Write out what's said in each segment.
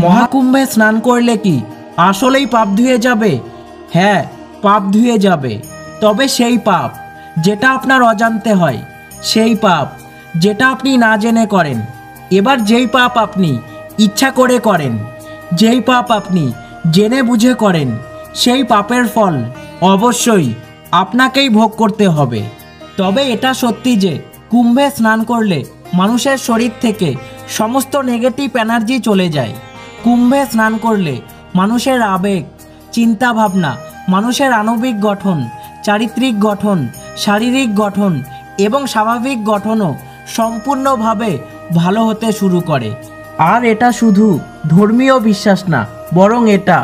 মহাকুম্ভে স্নান করলে কি আসলেই পাপ ধুয়ে যাবে? হ্যাঁ, পাপ ধুয়ে যাবে, তবে সেই পাপ যেটা আপনার অজান্তে হয়, সেই পাপ যেটা আপনি না জেনে করেন। এবার যেই পাপ আপনি ইচ্ছা করে করেন, যেই পাপ আপনি জেনে বুঝে করেন, সেই পাপের ফল অবশ্যই আপনাকেই ভোগ করতে হবে। তবে এটা সত্যি যে কুম্ভে স্নান করলে মানুষের শরীর থেকে সমস্ত নেগেটিভ এনার্জি চলে যায়। কুম্ভে স্নান করলে মানুষের আবেগ, চিন্তা ভাবনা, মানুষের আণবিক গঠন, চারিত্রিক গঠন, শারীরিক গঠন এবং স্বাভাবিক গঠনও সম্পূর্ণভাবে ভালো হতে শুরু করে। আর এটা শুধু ধর্মীয় বিশ্বাস না, বরং এটা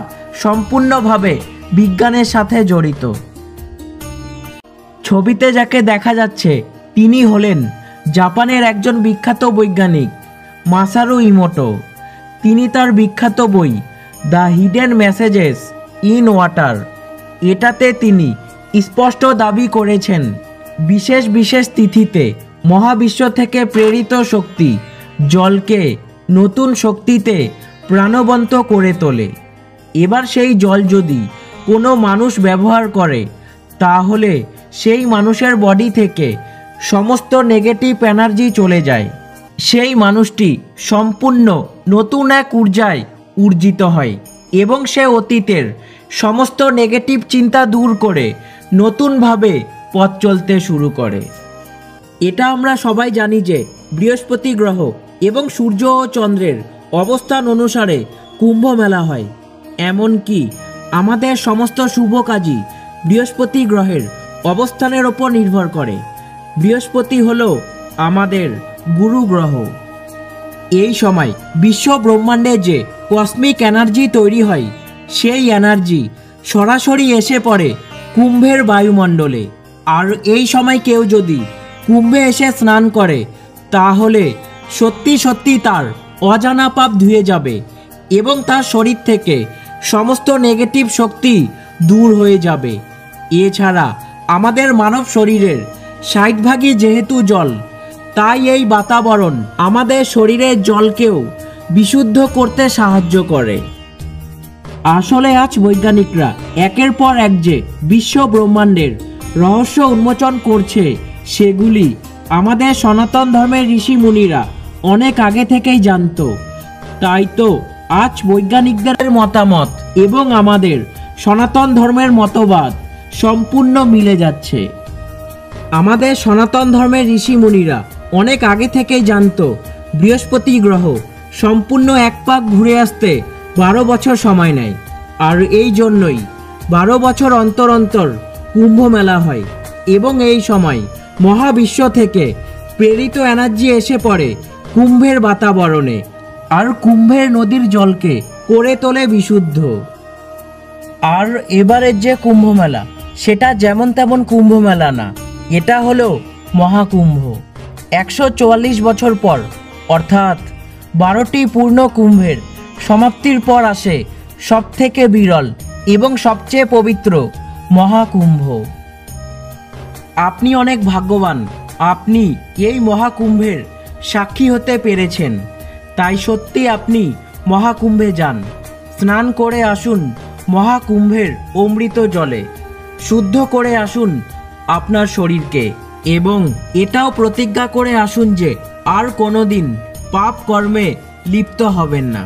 সম্পূর্ণভাবে বিজ্ঞানের সাথে জড়িত। ছবিতে যাকে দেখা যাচ্ছে তিনি হলেন জাপানের একজন বিখ্যাত বৈজ্ঞানিক মাসারু ইমোটো। তিনি তার বিখ্যাত বই the hidden messages in water, এটাতে তিনি স্পষ্ট দাবি করেছেন বিশেষ বিশেষ তিথিতে মহাবিশ্ব থেকে প্রেরিত শক্তি জলকে নতুন শক্তিতে প্রাণবন্ত করে তোলে। এবার সেই জল যদি কোনো মানুষ ব্যবহার করে, তাহলে সেই মানুষের বডি থেকে সমস্ত নেগেটিভ এনার্জি চলে যায়। সেই মানুষটি সম্পূর্ণ নতুন এক ঊর্জায় ঊর্জিত হয় এবং সে অতীতের সমস্ত নেগেটিভ চিন্তা দূর করে নতুনভাবে পথ চলতে শুরু করে। এটা আমরা সবাই জানি যে বৃহস্পতি গ্রহ এবং সূর্য ও চন্দ্রের অবস্থান অনুসারে কুম্ভ মেলা হয়। এমনকি আমাদের সমস্ত শুভ কাজই বৃহস্পতি গ্রহের অবস্থানের ওপর নির্ভর করে। বৃহস্পতি হলো আমাদের গুরু গ্রহ। এই সময় বিশ্ব ব্রহ্মাণ্ডে যে কসমিক এনার্জি তৈরি হয়, সেই এনার্জি সরাসরি এসে পড়ে কুম্ভের বায়ুমণ্ডলে। আর এই সময় কেউ যদি কুম্ভে এসে স্নান করে, তাহলে সত্যি সত্যি তার অজানা পাপ ধুয়ে যাবে এবং তার শরীর থেকে সমস্ত নেগেটিভ শক্তি দূর হয়ে যাবে। এছাড়া আমাদের মানব শরীরের 60% যেহেতু জল, তাই এই বাতাবরণ আমাদের শরীরের জলকেও বিশুদ্ধ করতে সাহায্য করে। আসলে আজ বৈজ্ঞানিকরা একের পর এক যে বিশ্ব ব্রহ্মাণ্ডের রহস্য উন্মোচন করছে, সেগুলি আমাদের সনাতন ধর্মের ঋষি মুনিরা অনেক আগে থেকেই জানত। তাই তো আজ বৈজ্ঞানিকদের মতামত এবং আমাদের সনাতন ধর্মের মতবাদ সম্পূর্ণ মিলে যাচ্ছে। আমাদের সনাতন ধর্মের ঋষি মুনিরা অনেক আগে থেকেই জানত বৃহস্পতি গ্রহ সম্পূর্ণ এক পাক ঘুরে আসতে 12 বছর সময় নেয়। আর এই জন্যই 12 বছর অন্তর অন্তর কুম্ভ মেলা হয় এবং এই সময় মহাবিশ্ব থেকে প্রেরিত এনার্জি এসে পড়ে কুম্ভের বাতাবরণে, আর কুম্ভের নদীর জলকে করে তোলে বিশুদ্ধ। আর এবারের যে কুম্ভ মেলা, সেটা যেমন তেমন কুম্ভ মেলা না, এটা হলো মহাকুম্ভ। 144 বছর পর, অর্থাৎ 12টি পূর্ণ কুম্ভের সমাপ্তির পর আসে সবথেকে বিরল এবং সবচেয়ে পবিত্র মহাকুম্ভ। আপনি অনেক ভাগ্যবান, আপনি এই মহাকুম্ভের সাক্ষী হতে পেরেছেন। তাই সত্যি আপনি মহাকুম্ভে যান, স্নান করে আসুন মহাকুম্ভের অমৃত জলে, শুদ্ধ করে আসুন আপনার শরীরকে এবং এটাও প্রতিজ্ঞা করে আসুন যে আর কোনোদিন পাপ কর্মে লিপ্ত হবেন না।